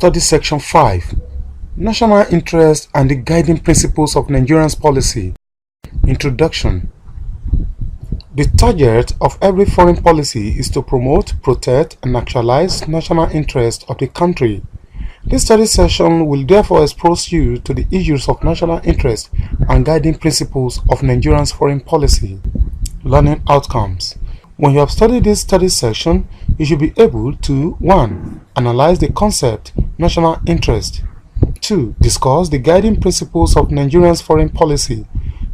Study Section 5 National Interest and the Guiding Principles of Nigerian Policy. Introduction. The target of every foreign policy is to promote, protect, and actualize national interest of the country. This study session will therefore expose you to the issues of national interest and guiding principles of Nigeria's foreign policy. Learning outcomes. When you have studied this study section, you should be able to 1. Analyze the concept national interest. 2. Discuss the guiding principles of Nigeria's foreign policy.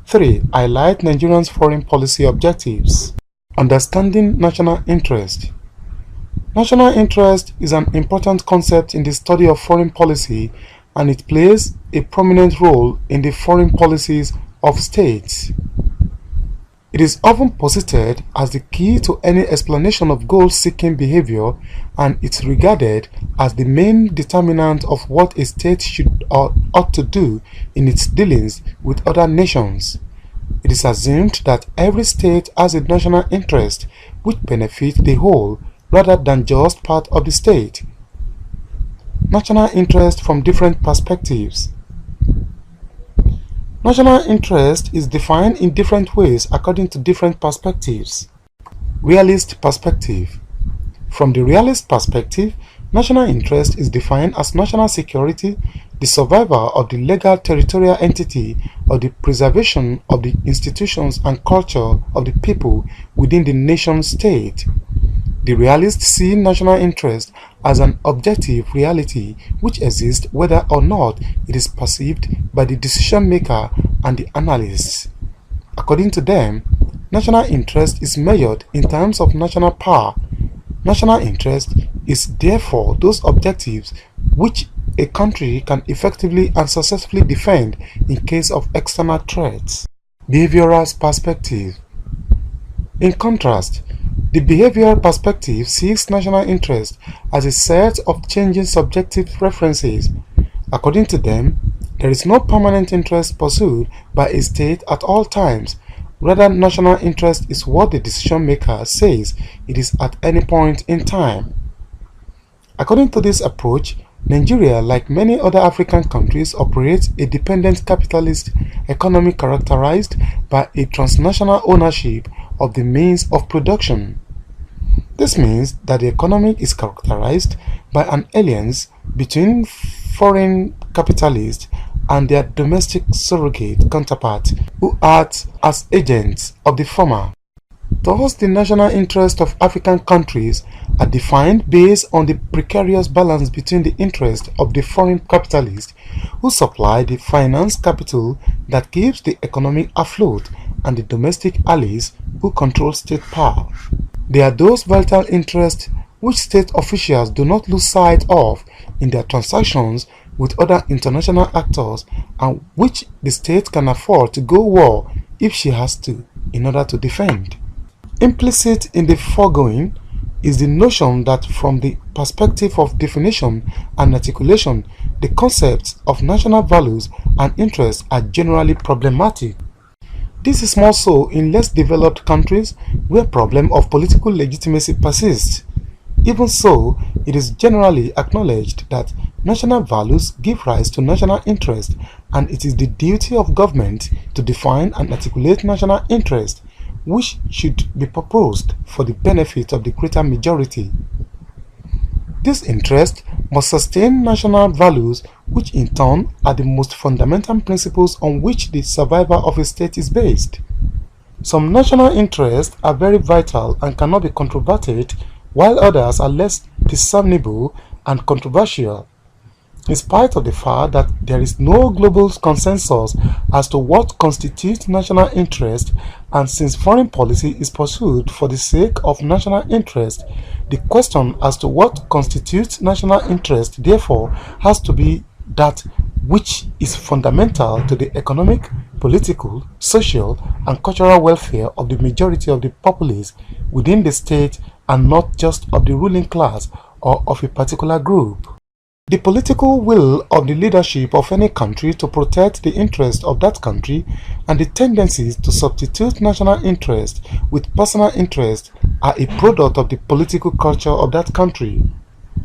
3. Highlight Nigeria's foreign policy objectives. Understanding national interest. National interest is an important concept in the study of foreign policy, and it plays a prominent role in the foreign policies of states. It is often posited as the key to any explanation of goal-seeking behavior, and it's regarded as the main determinant of what a state should or ought to do in its dealings with other nations. It is assumed that every state has a national interest which benefits the whole rather than just part of the state. National interest from different perspectives. National interest is defined in different ways according to different perspectives. Realist perspective. From the realist perspective, national interest is defined as national security, the survival of the legal territorial entity, or the preservation of the institutions and culture of the people within the nation state. The realists see national interest as an objective reality which exists whether or not it is perceived by the decision maker and the analysts. According to them, national interest is measured in terms of national power. National interest is therefore those objectives which a country can effectively and successfully defend in case of external threats. Behavioral perspective. In contrast, the behavioral perspective sees national interest as a set of changing subjective preferences. According to them, there is no permanent interest pursued by a state at all times. Rather, national interest is what the decision maker says it is at any point in time. According to this approach, Nigeria, like many other African countries, operates a dependent capitalist economy characterized by a transnational ownership of the means of production. This means that the economy is characterized by an alliance between foreign capitalists and their domestic surrogate counterparts who act as agents of the former. Thus, the national interests of African countries are defined based on the precarious balance between the interests of the foreign capitalists who supply the finance capital that keeps the economy afloat and the domestic allies who control state power. They are those vital interests which state officials do not lose sight of in their transactions with other international actors, and which the state can afford to go war if she has to in order to defend. Implicit in the foregoing is the notion that from the perspective of definition and articulation, the concepts of national values and interests are generally problematic. This is more so in less developed countries where problem of political legitimacy persists. Even so, it is generally acknowledged that national values give rise to national interest, and it is the duty of government to define and articulate national interest, which should be proposed for the benefit of the greater majority. This interest must sustain national values, which in turn are the most fundamental principles on which the survival of a state is based. Some national interests are very vital and cannot be controverted, while others are less discernible and controversial. In spite of the fact that there is no global consensus as to what constitutes national interest, and since foreign policy is pursued for the sake of national interest, the question as to what constitutes national interest therefore has to be that which is fundamental to the economic, political, social, and cultural welfare of the majority of the populace within the state, and not just of the ruling class or of a particular group. The political will of the leadership of any country to protect the interests of that country and the tendencies to substitute national interest with personal interest are a product of the political culture of that country.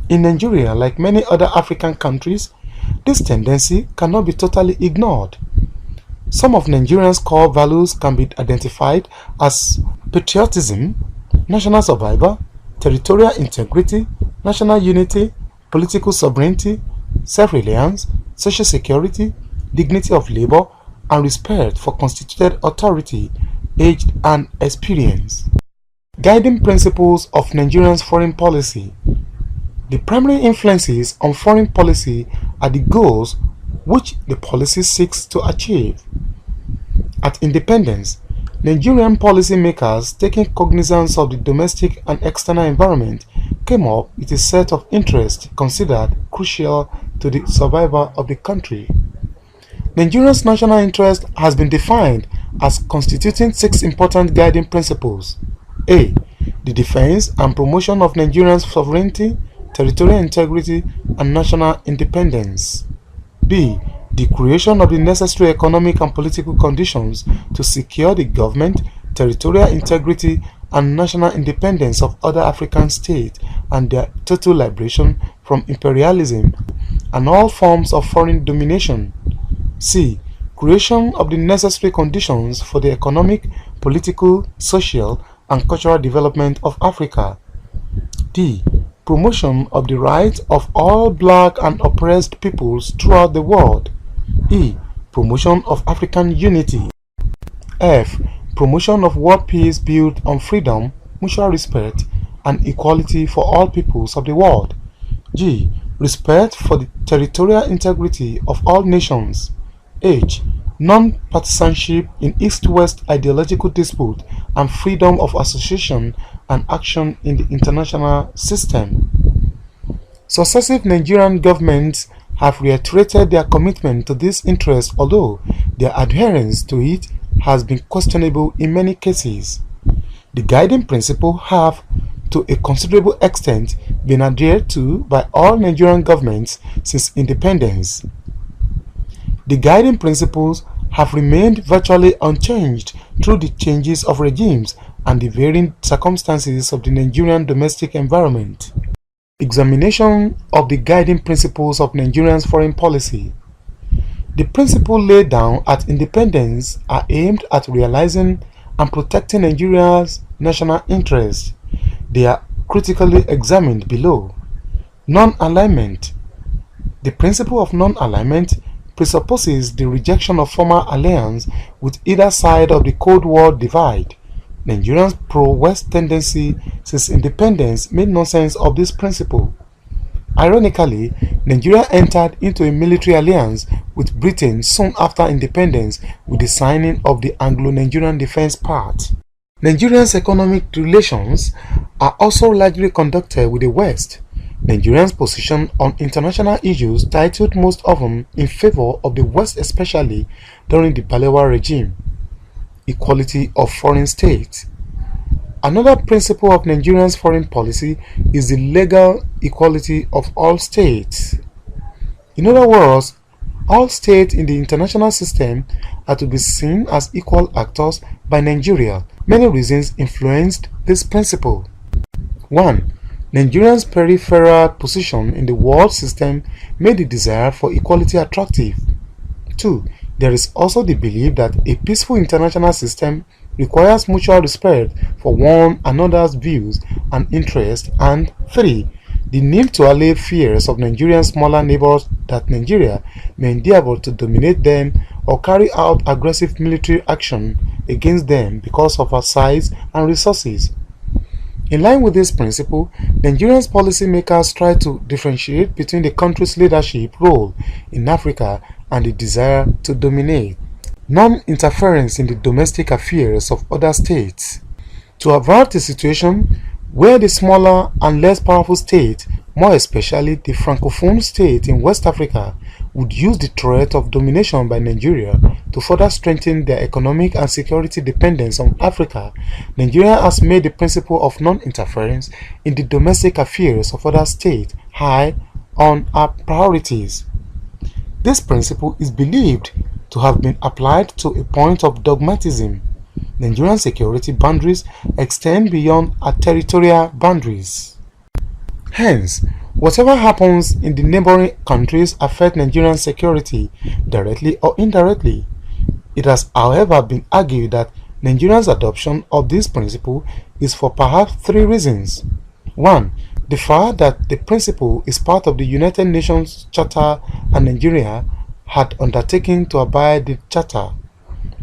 In Nigeria, like many other African countries, this tendency cannot be totally ignored. Some of Nigerians' core values can be identified as patriotism, national survival, territorial integrity, national unity, political sovereignty, self-reliance, social security, dignity of labor, and respect for constituted authority, age, and experience. Guiding principles of Nigerians' foreign policy. The primary influences on foreign policy are the goals which the policy seeks to achieve. At independence, Nigerian policymakers, taking cognizance of the domestic and external environment, came up with a set of interests considered crucial to the survival of the country. Nigeria's national interest has been defined as constituting 6 important guiding principles. A. The defense and promotion of Nigeria's sovereignty, territorial integrity, and national independence. B. The creation of the necessary economic and political conditions to secure the government, territorial integrity, and national independence of other African states and their total liberation from imperialism and all forms of foreign domination. C. Creation of the necessary conditions for the economic, political, social, and cultural development of Africa. D. Promotion of the rights of all black and oppressed peoples throughout the world. E. Promotion of African unity. F. Promotion of world peace built on freedom, mutual respect, and equality for all peoples of the world. G. Respect for the territorial integrity of all nations. H. Non-partisanship in East-West ideological dispute and freedom of association and action in the international system. Successive Nigerian governments have reiterated their commitment to this interest, although their adherence to it has been questionable in many cases. The guiding principles have, to a considerable extent, been adhered to by all Nigerian governments since independence. The guiding principles have remained virtually unchanged through the changes of regimes and the varying circumstances of the Nigerian domestic environment. Examination of the guiding principles of Nigeria's foreign policy. The principles laid down at independence are aimed at realizing and protecting Nigeria's national interests. They are critically examined below. Non-alignment. The principle of non-alignment presupposes the rejection of former alliance with either side of the Cold War divide. Nigeria's pro-West tendency since independence made nonsense of this principle. Ironically, Nigeria entered into a military alliance with Britain soon after independence with the signing of the Anglo-Nigerian Defense Pact. Nigeria's economic relations are also largely conducted with the West. Nigeria's position on international issues titled most often in favor of the West, especially during the Balewa regime. Equality of foreign states. Another principle of Nigeria's foreign policy is the legal equality of all states. In other words, all states in the international system are to be seen as equal actors by Nigeria. Many reasons influenced this principle. 1. Nigeria's peripheral position in the world system made the desire for equality attractive. 2. There is also the belief that a peaceful international system requires mutual respect for one another's views and interests. And 3. The need to allay fears of Nigeria's smaller neighbors that Nigeria may endeavor to dominate them or carry out aggressive military action against them because of our size and resources. In line with this principle, Nigeria's policymakers try to differentiate between the country's leadership role in Africa and the desire to dominate. Non-interference in the domestic affairs of other states. To avert a situation where the smaller and less powerful state, more especially the Francophone state in West Africa, would use the threat of domination by Nigeria to further strengthen their economic and security dependence on Africa, Nigeria has made the principle of non-interference in the domestic affairs of other states high on our priorities. This principle is believed to have been applied to a point of dogmatism. Nigerian security boundaries extend beyond our territorial boundaries. Hence, Whatever happens in the neighboring countries affects Nigerian security directly or indirectly. It has, however, been argued that Nigeria's adoption of this principle is for perhaps three reasons. 1. The fact that the principle is part of the United Nations Charter and Nigeria had undertaken to abide the Charter.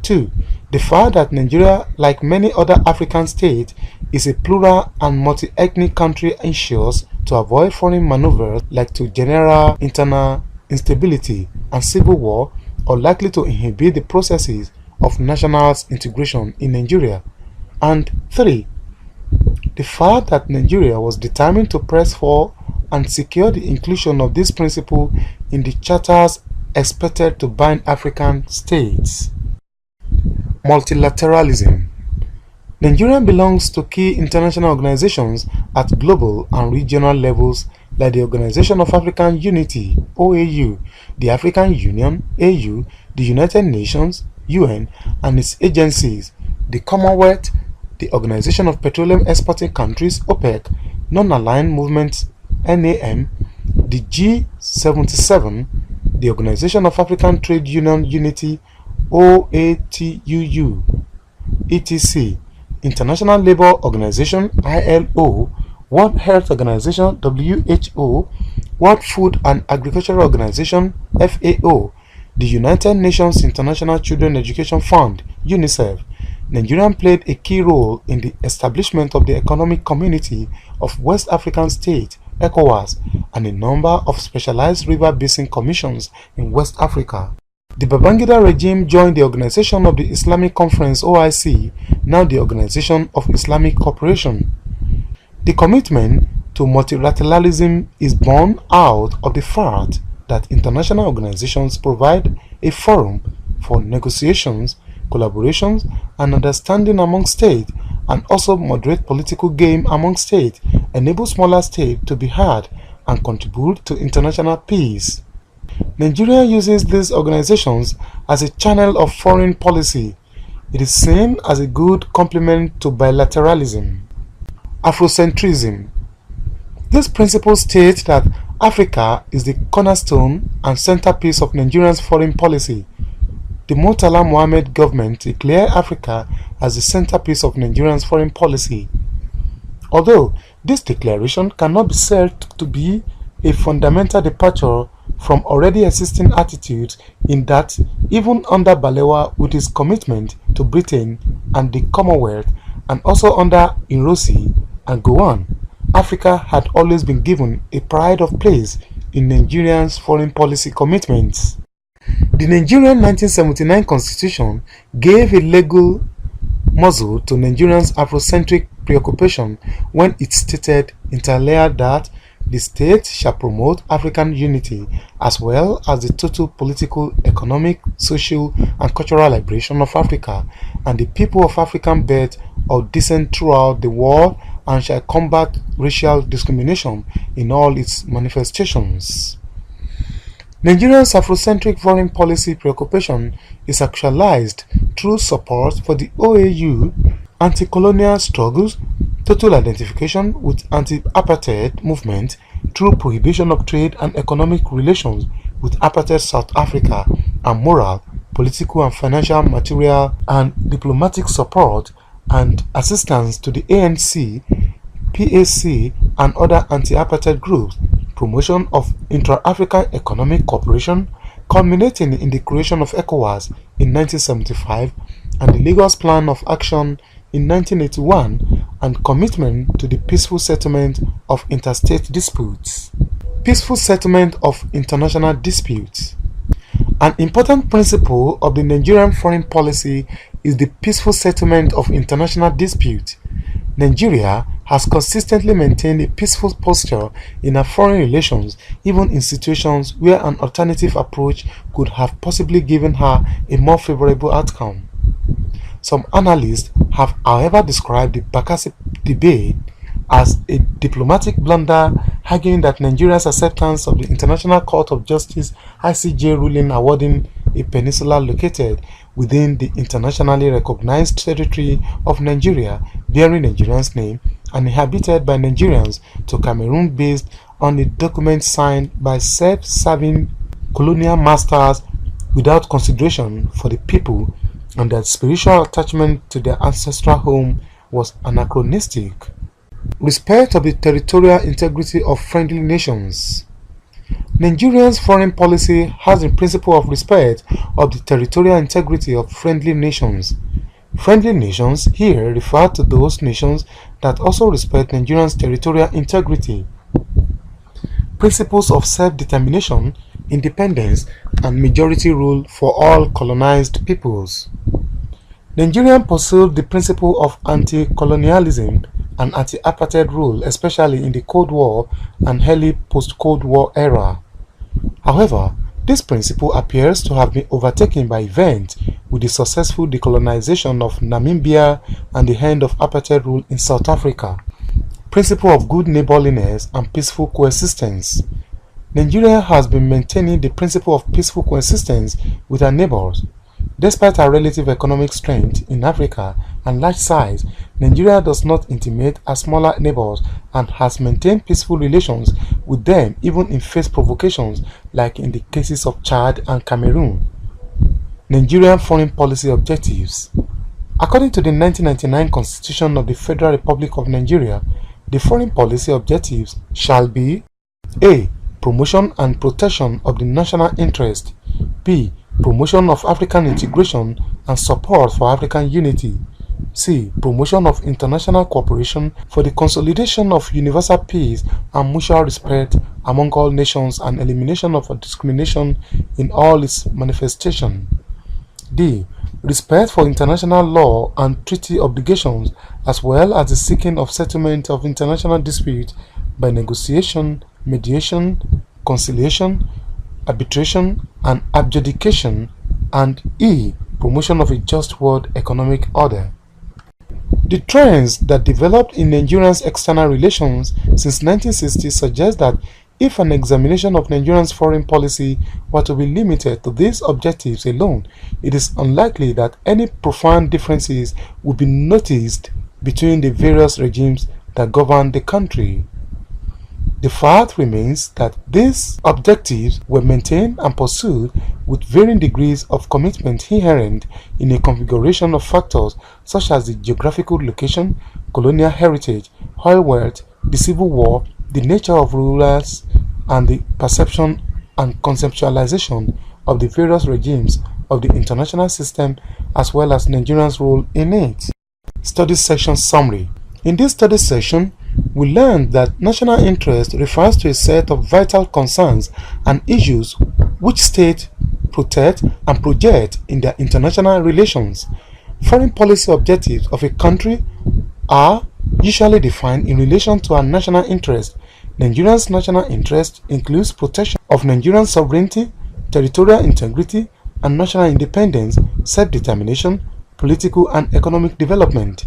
2. The fact that Nigeria, like many other African states, is a plural and multi-ethnic country ensures to avoid foreign maneuvers like to general internal instability and civil war or likely to inhibit the processes of national integration in Nigeria. And 3. The fact that Nigeria was determined to press for and secure the inclusion of this principle in the charters expected to bind African states. Multilateralism. Nigeria belongs to key international organizations at global and regional levels like the Organization of African Unity (OAU), the African Union (AU), the United Nations (UN), and its agencies, the Commonwealth, the Organization of Petroleum Exporting Countries (OPEC), Non-Aligned Movements (NAM), the G77, the Organization of African Trade Union Unity (OATUU), etc., International Labour Organization (ILO), World Health Organization (WHO), World Food and Agricultural Organization (FAO), the United Nations International Children Education Fund (UNICEF). Nigeria played a key role in the establishment of the Economic Community of West African States (ECOWAS) and a number of specialized river basin commissions in West Africa. The Babangida regime joined the Organization of the Islamic Conference (OIC), now the Organization of Islamic Cooperation. The commitment to multilateralism is born out of the fact that international organizations provide a forum for negotiations, collaborations, and understanding among states, and also moderate political game among states, enable smaller states to be heard, and contribute to international peace. Nigeria uses these organizations as a channel of foreign policy. It is seen as a good complement to bilateralism. Afrocentrism. This principle states that Africa is the cornerstone and centerpiece of Nigeria's foreign policy. The Murtala Mohammed government declared Africa as the centerpiece of Nigeria's foreign policy. Although this declaration cannot be said to be a fundamental departure from already existing attitudes, in that even under Balewa with his commitment to Britain and the Commonwealth, and also under Inrosi and Gowon, Africa had always been given a pride of place in Nigeria's foreign policy commitments. The Nigerian 1979 Constitution gave a legal muzzle to Nigerians' Afrocentric preoccupation when it stated inter alia that the state shall promote African unity as well as the total political, economic, social, and cultural liberation of Africa, and the people of African birth or descent throughout the world, and shall combat racial discrimination in all its manifestations. Nigeria's Afrocentric foreign policy preoccupation is actualized through support for the OAU, anti-colonial struggles, total identification with anti-apartheid movement through prohibition of trade and economic relations with apartheid South Africa, and moral, political and financial, material and diplomatic support and assistance to the ANC, PAC and other anti-apartheid groups, promotion of intra-African economic cooperation, culminating in the creation of ECOWAS in 1975 and the Lagos Plan of Action in 1981, and commitment to the peaceful settlement of interstate disputes. Peaceful settlement of international disputes. An important principle of the Nigerian foreign policy is the peaceful settlement of international disputes. Nigeria has consistently maintained a peaceful posture in her foreign relations, even in situations where an alternative approach could have possibly given her a more favorable outcome. Some analysts have, however, described the Bakassi debate as a diplomatic blunder, arguing that Nigeria's acceptance of the International Court of Justice (ICJ) ruling awarding a peninsula located within the internationally recognized territory of Nigeria, bearing Nigeria's name and inhabited by Nigerians, to Cameroon based on a document signed by self-serving colonial masters without consideration for the people and their spiritual attachment to their ancestral home was anachronistic. Respect of the territorial integrity of friendly nations. Nigeria's foreign policy has the principle of respect of the territorial integrity of friendly nations. Friendly nations here refer to those nations that also respect Nigeria's territorial integrity. Principles of self-determination, independence, and majority rule for all colonized peoples. Nigeria pursued the principle of anti-colonialism and anti-apartheid rule, especially in the Cold War and early post-Cold War era. However, this principle appears to have been overtaken by events with the successful decolonization of Namibia and the end of apartheid rule in South Africa. Principle of good neighborliness and peaceful coexistence. Nigeria has been maintaining the principle of peaceful coexistence with her neighbors. Despite her relative economic strength in Africa and large size, Nigeria does not intimidate her smaller neighbors and has maintained peaceful relations with them even in faced provocations like in the cases of Chad and Cameroon. Nigerian foreign policy objectives. According to the 1999 Constitution of the Federal Republic of Nigeria, the foreign policy objectives shall be A. Promotion and protection of the national interest. B. Promotion of African integration and support for African unity. C. Promotion of international cooperation for the consolidation of universal peace and mutual respect among all nations and elimination of discrimination in all its manifestations. D. Respect for international law and treaty obligations as well as the seeking of settlement of international disputes by negotiation, mediation, conciliation, arbitration, and adjudication, and E. Promotion of a just world economic order. The trends that developed in Nigeria's external relations since 1960 suggest that if an examination of Nigeria's foreign policy were to be limited to these objectives alone, it is unlikely that any profound differences would be noticed between the various regimes that govern the country. The fact remains that these objectives were maintained and pursued with varying degrees of commitment inherent in a configuration of factors such as the geographical location, colonial heritage, oil wealth, the civil war, the nature of rulers, and the perception and conceptualization of the various regimes of the international system as well as Nigeria's role in it. Studies section summary. In this study section, we learned that national interest refers to a set of vital concerns and issues which states protect and project in their international relations. Foreign policy objectives of a country are usually defined in relation to our national interest. Nigeria's national interest includes protection of Nigerian sovereignty, territorial integrity, and national independence, self-determination, political and economic development.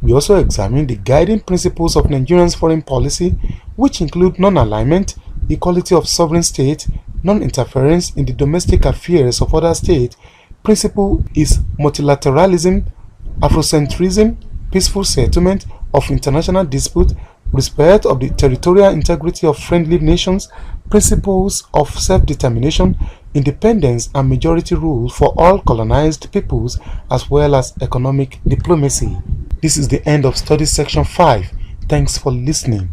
We also examine the guiding principles of Nigeria's foreign policy, which include non-alignment, equality of sovereign states, non-interference in the domestic affairs of other states. Principle is multilateralism, Afrocentrism, peaceful settlement of international disputes, respect of the territorial integrity of friendly nations, principles of self-determination, independence and majority rule for all colonized peoples, as well as economic diplomacy. This is the end of study section 5. Thanks for listening.